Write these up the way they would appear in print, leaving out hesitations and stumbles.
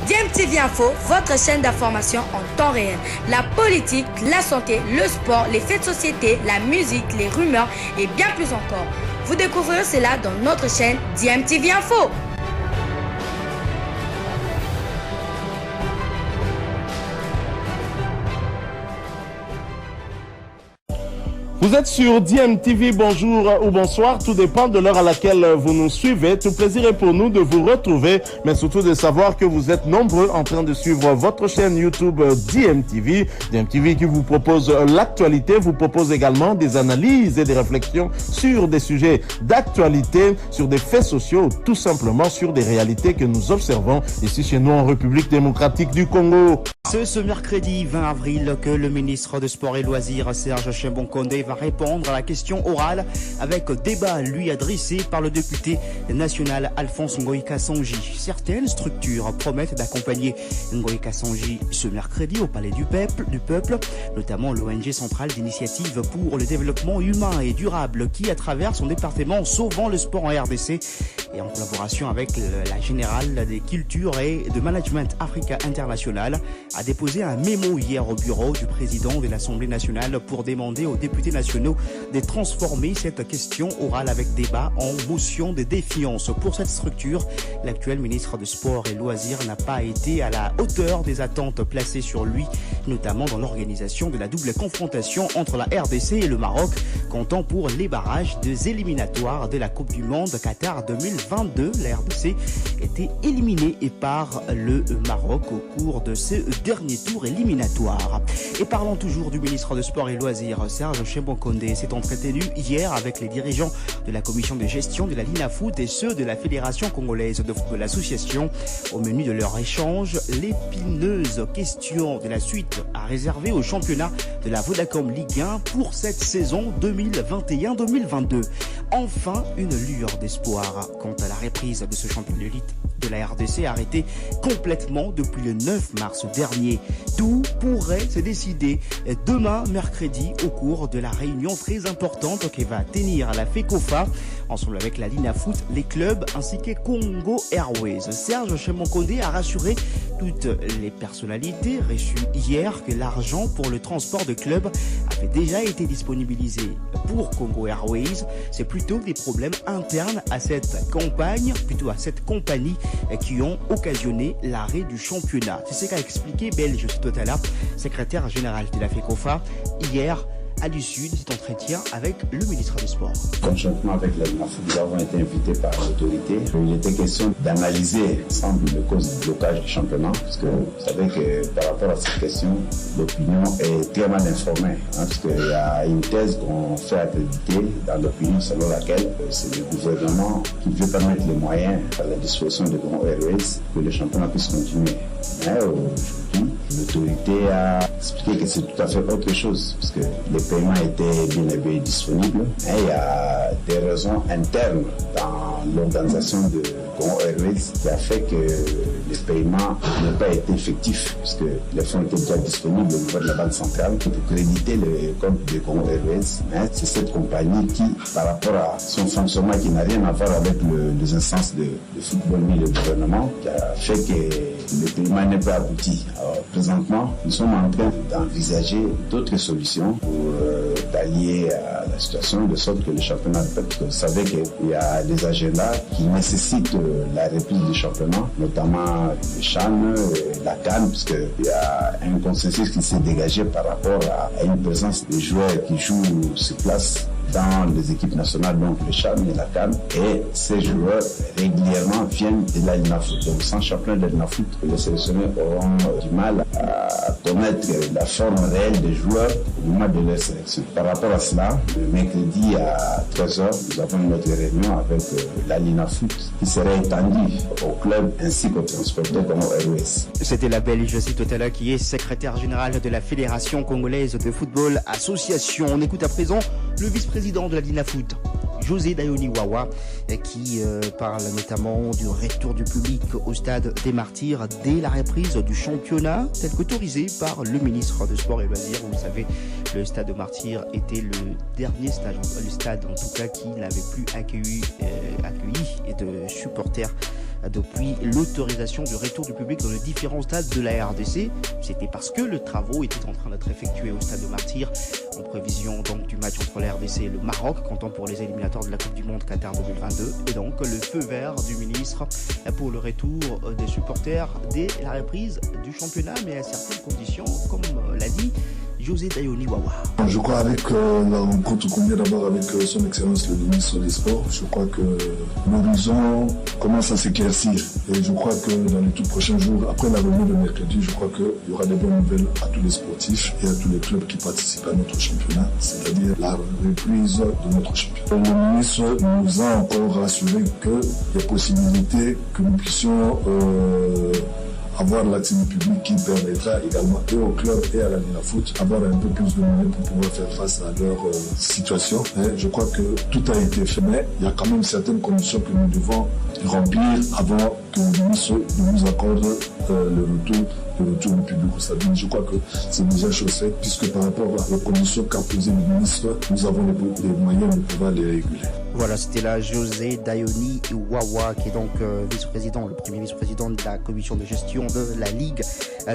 DMTV Info, votre chaîne d'information en temps réel. La politique, la santé, le sport, les faits de société, la musique, les rumeurs et bien plus encore. Vous découvrirez cela dans notre chaîne DMTV Info. Vous êtes sur DMTV, bonjour ou bonsoir, tout dépend de l'heure à laquelle vous nous suivez. Tout plaisir est pour nous de vous retrouver, mais surtout de savoir que vous êtes nombreux en train de suivre votre chaîne YouTube DMTV. DMTV qui vous propose l'actualité, vous propose également des analyses et des réflexions sur des sujets d'actualité, sur des faits sociaux, tout simplement sur des réalités que nous observons ici chez nous en République démocratique du Congo. C'est ce mercredi 20 avril que le ministre de Sport et Loisirs, Serge Tchimbonkonde, va répondre à la question orale avec débat lui adressé par le député national Alphonse Ngoï Kasongi. Certaines structures promettent d'accompagner Ngoï Kasongi ce mercredi au Palais du Peuple, notamment l'ONG centrale d'initiative pour le développement humain et durable qui, à travers son département Sauvant le sport en RDC et en collaboration avec la Générale des cultures et de management Africa International, a déposé un mémo hier au bureau du président de l'Assemblée nationale pour demander aux députés nationaux de transformer cette question orale avec débat en motion de défiance. Pour cette structure, l'actuel ministre de Sport et Loisirs n'a pas été à la hauteur des attentes placées sur lui, notamment dans l'organisation de la double confrontation entre la RDC et le Maroc, comptant pour les barrages des éliminatoires de la Coupe du Monde Qatar 2022. La RDC était éliminée par le Maroc au cours de ce dernier tour éliminatoire. Et parlons toujours du ministre de Sport et Loisirs, Serge Tchimbonkonde s'est entretenu hier avec les dirigeants de la commission de gestion de la Linafoot et ceux de la Fédération congolaise de football association. Au menu de leur échange, l'épineuse question de la suite à réserver au championnat de la Vodacom Ligue 1 pour cette saison 2021-2022. Enfin, une lueur d'espoir quant à la reprise de ce championnat d'élite de la RDC arrêté complètement depuis le 9 mars dernier. Tout pourrait se décider demain mercredi au cours de la réunion très importante qui va tenir à la FECOFA ensemble avec la Linafoot, les clubs ainsi que Congo Airways. Serge Tchimbonkonde a rassuré toutes les personnalités reçues hier que l'argent pour le transport de clubs avait déjà été disponibilisé pour Congo Airways. C'est plutôt des problèmes internes à cette campagne, plutôt à cette compagnie qui ont occasionné l'arrêt du championnat. C'est ce qu'a expliqué Belge Totala, secrétaire général de la FECOFA, hier à l'issue de cet entretien avec le ministre des Sports. Conjointement avec la Linafoot, nous avons été invités par l'autorité. Il était question d'analyser ensemble les causes du blocage du championnat, parce que vous savez que par rapport à cette question, l'opinion est très mal informée, parce qu'il y a une thèse qu'on fait accréditer dans l'opinion selon laquelle c'est le gouvernement qui veut permettre les moyens à la disposition de Congo Airways que le championnat puisse continuer. Mais aujourd'hui, l'autorité a expliqué que c'est tout à fait autre chose, parce que les paiements étaient bien et bien disponibles, mais il y a des raisons internes dans l'organisation de Congo Airways qui a fait que les paiements n'ont pas été effectifs, puisque les fonds étaient déjà disponibles au niveau de la Banque centrale pour créditer le compte de Congo Airways. Mais c'est cette compagnie qui, par rapport à son fonctionnement qui n'a rien à voir avec les instances de football ni le gouvernement, qui a fait que le paiement n'est pas abouti. Alors, présentement, nous sommes en train d'envisager d'autres solutions pour pallier à la situation, de sorte que le championnat, parce que vous savez qu'il y a des agendas qui nécessitent la reprise du championnat, notamment le CHAN, la CAN, puisqu'il y a un consensus qui s'est dégagé par rapport à une présence des joueurs qui jouent sur place dans les équipes nationales, donc le CHAN et la CAN, et ces joueurs régulièrement viennent de la Linafoot. Donc sans champion de la Linafoot, les sélectionneurs auront du mal à connaître la forme réelle des joueurs au moment de leur sélection. Par rapport à cela, le mercredi à 13h, nous avons notre réunion avec la Linafoot qui serait étendue au club ainsi qu'aux transporteurs comme Airways. C'était la Belge Totala qui est secrétaire générale de la Fédération congolaise de football association. On écoute à présent le vice-président de la Linafoot, José Dayoni Wawa, qui parle notamment du retour du public au stade des Martyrs dès la reprise du championnat, tel qu'autorisé par le ministre de Sport et Loisirs. Vous le savez, le stade des Martyrs était le dernier stade, le stade en tout cas qui n'avait plus accueilli de supporters depuis l'autorisation du retour du public dans les différents stades de la RDC. C'était parce que le travaux était en train d'être effectué au stade de Martyr en prévision donc du match entre la RDC et le Maroc, comptant pour les éliminatoires de la Coupe du Monde Qatar 2022. Et donc le feu vert du ministre pour le retour des supporters dès la reprise du championnat, mais à certaines conditions, comme l'a dit José Dayoni Wawa. Je crois avec la rencontre qu'on vient d'avoir avec son Excellence le ministre des Sports, je crois que l'horizon commence à s'éclaircir. Et je crois que dans les tout prochains jours, après la réunion de mercredi, je crois qu'il y aura des bonnes nouvelles à tous les sportifs et à tous les clubs qui participent à notre championnat, c'est-à-dire la reprise de notre championnat. Le ministre nous a encore rassuré qu'il y a possibilité que nous puissions avoir l'accès du public qui permettra également et au club et à la Foot avoir un peu plus de moyens pour pouvoir faire face à leur situation. Et je crois que tout a été fait, mais il y a quand même certaines conditions que nous devons remplir avant que le ministre nous accorde le retour du public au stade. Je crois que c'est déjà chose faite, puisque par rapport aux conditions qu'a posées le ministre, nous avons les moyens de pouvoir les réguler. Voilà, c'était là José Dayoni Wawa, qui est donc vice-président, le premier vice-président de la commission de gestion de la Ligue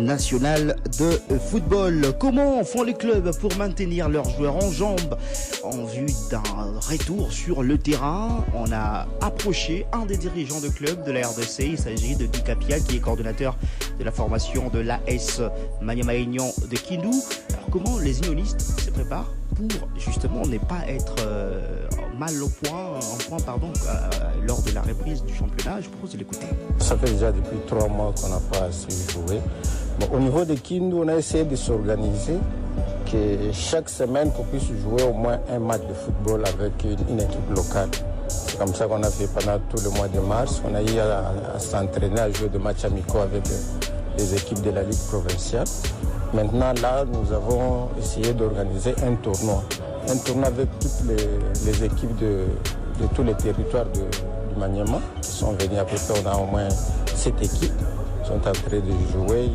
nationale de football. Comment font les clubs pour maintenir leurs joueurs en jambes en vue d'un retour sur le terrain? On a approché un des dirigeants de club de la RDC, il s'agit de Guy Capia, qui est coordonnateur de la formation de l'AS Maniama-Aignan de Kindu. Alors comment les unionistes se préparent pour justement ne pas être mal en point lors de la reprise du championnat? Je propose de l'écouter. Ça fait déjà depuis 3 mois qu'on n'a pas assez joué. Bon, au niveau de Kindu, on a essayé de s'organiser, que chaque semaine qu'on puisse jouer au moins un match de football avec une équipe locale. C'est comme ça qu'on a fait pendant tout le mois de mars. On a eu à s'entraîner, à jouer des matchs amicaux avec les équipes de la Ligue provinciale. Maintenant, là, nous avons essayé d'organiser un tournoi. Un tournoi avec toutes les équipes de tous les territoires du Maniema qui sont venus à peu près. On a au moins 7 équipes qui sont en train de jouer.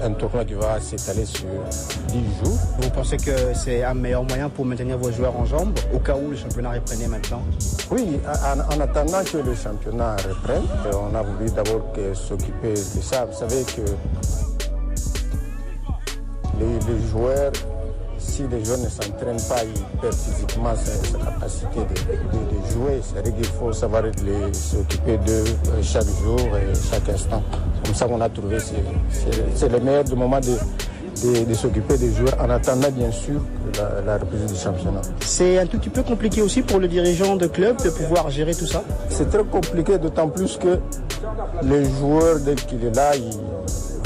Un tournoi qui va s'étaler sur 10 jours. Vous pensez que c'est un meilleur moyen pour maintenir vos joueurs en jambes au cas où le championnat reprenait maintenant? Oui, en attendant que le championnat reprenne, on a voulu d'abord s'occuper de ça. Vous savez que les joueurs, si les joueurs ne s'entraînent pas, ils perdent physiquement sa capacité de jouer. C'est-à-dire qu'il faut savoir s'occuper d'eux chaque jour et chaque instant. C'est comme ça qu'on a trouvé, c'est le meilleur moment de s'occuper des joueurs en attendant bien sûr la reprise du championnat. C'est un tout petit peu compliqué aussi pour le dirigeant de club de pouvoir gérer tout ça? C'est très compliqué, d'autant plus que les joueurs, dès qu'il est là,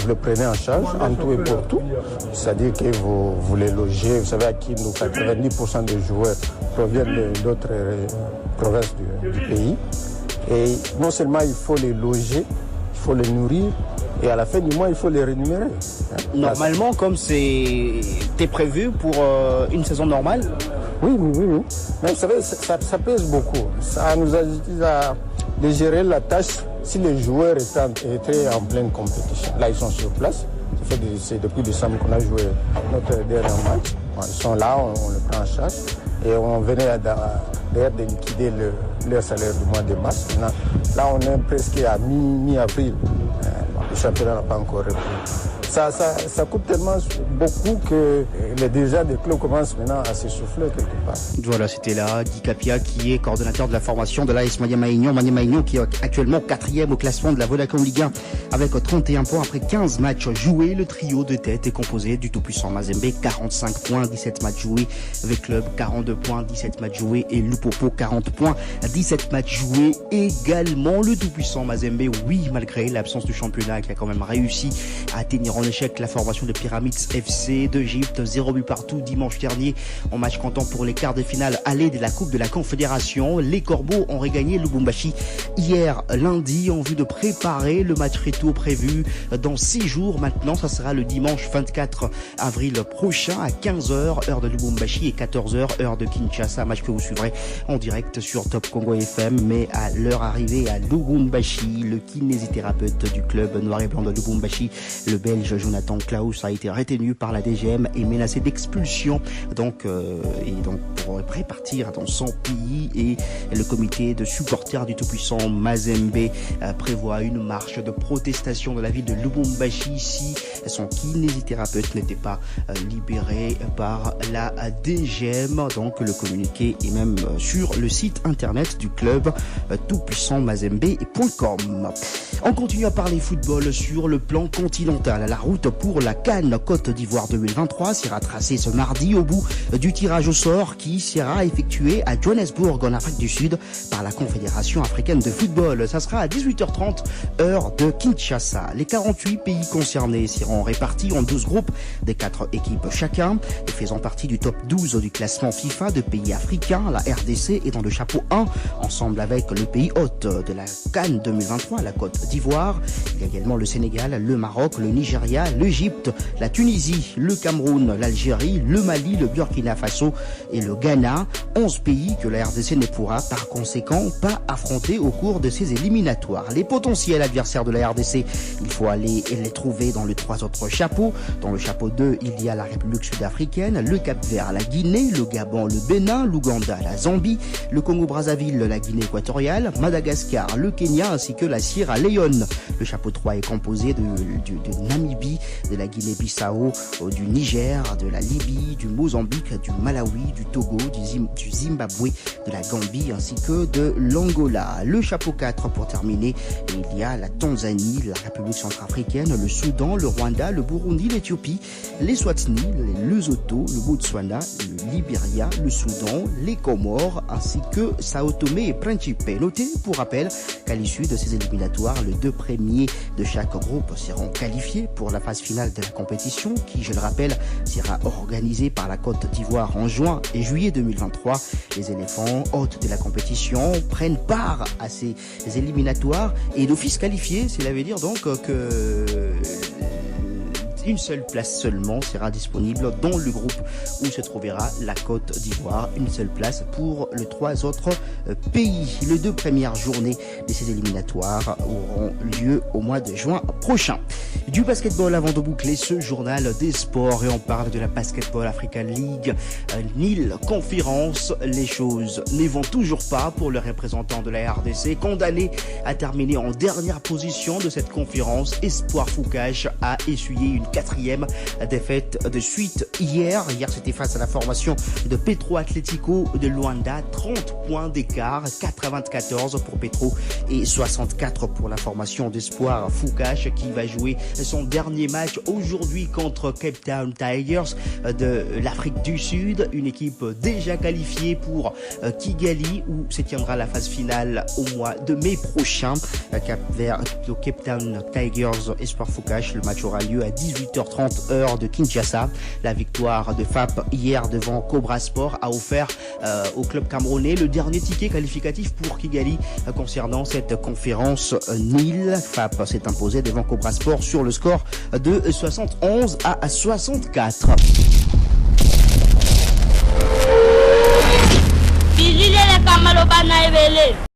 vous le prenez en charge en tout et pour tout. C'est-à-dire que vous les logez. Vous savez à qui nous 90% des joueurs proviennent d'autres provinces du pays. Et non seulement il faut les loger, il faut les nourrir, et à la fin du mois, il faut les rémunérer. Normalement, comme c'était prévu pour une saison normale? Oui. Mais vous savez, ça pèse beaucoup. Ça nous a dit de gérer la tâche si les joueurs étaient en pleine compétition. Là, ils sont sur place. C'est depuis décembre qu'on a joué notre dernier match. Ils sont là, on les prend en charge. Et on venait d'ailleurs de liquider leur salaire du mois de mars. Maintenant, là, on est presque à mi-avril. Le championnat n'a pas encore repris. Ça coûte tellement beaucoup que les dirigeants des clubs commencent maintenant à s'essouffler quelque part. Voilà, c'était là Guy Capia, qui est coordonnateur de la formation de l'AS Maniama-Aignan. Maniama-Aignan qui est actuellement 4e au classement de la Vodacom Ligue 1 avec 31 points après 15 matchs joués. Le trio de tête est composé du tout-puissant Mazembe, 45 points, 17 matchs joués. Avec Club, 42 points, 17 matchs joués. Et Lupopo, 40 points, 17 matchs joués également. Le tout-puissant Mazembe, oui, malgré l'absence du championnat, qui a quand même réussi à tenir en échec la formation de Pyramids FC d'Égypte, 0 but partout dimanche dernier en match comptant pour les quarts de finale aller de la Coupe de la Confédération. Les Corbeaux ont regagné Lubumbashi hier lundi en vue de préparer le match retour prévu dans 6 jours maintenant. Ça sera le dimanche 24 avril prochain à 15h heure de Lubumbashi et 14h heure de Kinshasa, match que vous suivrez en direct sur Top Congo FM. Mais à l'heure arrivée à Lubumbashi, le kinésithérapeute du club noir et blanc de Lubumbashi, le Belge Belge Jonathan Klaus a été retenu par la DGM et menacé d'expulsion donc pour répartir dans son pays, et le comité de supporters du tout-puissant Mazembe prévoit une marche de protestation dans la ville de Lubumbashi si son kinésithérapeute n'était pas libéré par la DGM. Donc le communiqué est même sur le site internet du club tout-puissant mazembe.com. On continue à parler football sur le plan continental. La route pour la CAN Côte d'Ivoire 2023 sera tracée ce mardi au bout du tirage au sort qui sera effectué à Johannesburg en Afrique du Sud par la Confédération africaine de football. Ça sera à 18h30 heure de Kinshasa. Les 48 pays concernés seront répartis en 12 groupes de 4 équipes chacun, et faisant partie du top 12 du classement FIFA de pays africains. La RDC est dans le chapeau 1 ensemble avec le pays hôte de la CAN 2023, la Côte d'Ivoire. Il y a également le Sénégal, le Maroc, le Nigeria, l'Égypte, la Tunisie, le Cameroun, l'Algérie, le Mali, le Burkina Faso et le Ghana. 11 pays que la RDC ne pourra par conséquent pas affronter au cours de ces éliminatoires. Les potentiels adversaires de la RDC, il faut aller les trouver dans les 3 autres chapeaux. Dans le chapeau 2, il y a la République sud-africaine, le Cap-Vert, la Guinée, le Gabon, le Bénin, l'Ouganda, la Zambie, le Congo-Brazzaville, la Guinée équatoriale, Madagascar, le Kenya ainsi que la Sierra Leone. Le chapeau 3 est composé de Namibie, de la Guinée-Bissau, du Niger, de la Libye, du Mozambique, du Malawi, du Togo, du Zimbabwe, de la Gambie ainsi que de l'Angola. Le chapeau 4 pour terminer, il y a la Tanzanie, la République centrafricaine, le Soudan, le Rwanda, le Burundi, l'Éthiopie, les Swatini, le Lesotho, le Botswana, le Libéria, le Soudan, les Comores ainsi que Sao Tomé et Principe. Notez pour rappel qu'à l'issue de ces éliminatoires, les 2 premiers de chaque groupe seront qualifiés pour la phase finale de la compétition qui, je le rappelle, sera organisée par la Côte d'Ivoire en juin et juillet 2023. Les éléphants hôtes de la compétition prennent part à ces éliminatoires et d'office qualifiés, cela veut dire donc que une seule place seulement sera disponible dans le groupe où se trouvera la Côte d'Ivoire. Une seule place pour les 3 autres pays. Les 2 premières journées de ces éliminatoires auront lieu au mois de juin prochain. Du basketball avant de boucler ce journal des sports, et on parle de la Basketball Africa League Nil Conférence. Les choses ne vont toujours pas pour le représentant de la RDC, condamné à terminer en dernière position de cette conférence. Espoir Foucache a essuyé une 4e défaite de suite hier. Hier, c'était face à la formation de Petro Atlético de Luanda. 30 points d'écart, 94 pour Petro et 64 pour la formation d'Espoir Foucache qui va jouer son dernier match aujourd'hui contre Cape Town Tigers de l'Afrique du Sud. Une équipe déjà qualifiée pour Kigali où se tiendra la phase finale au mois de mai prochain. Cape Town Tigers Espoir Foucache, le match aura lieu à 18h30 heure de Kinshasa. La victoire de FAP hier devant Cobra Sport a offert au club camerounais le dernier ticket qualificatif pour Kigali concernant cette conférence Nil. FAP s'est imposé devant Cobra Sport sur le score de 71 à 64. Bilile le kamalo bana ebele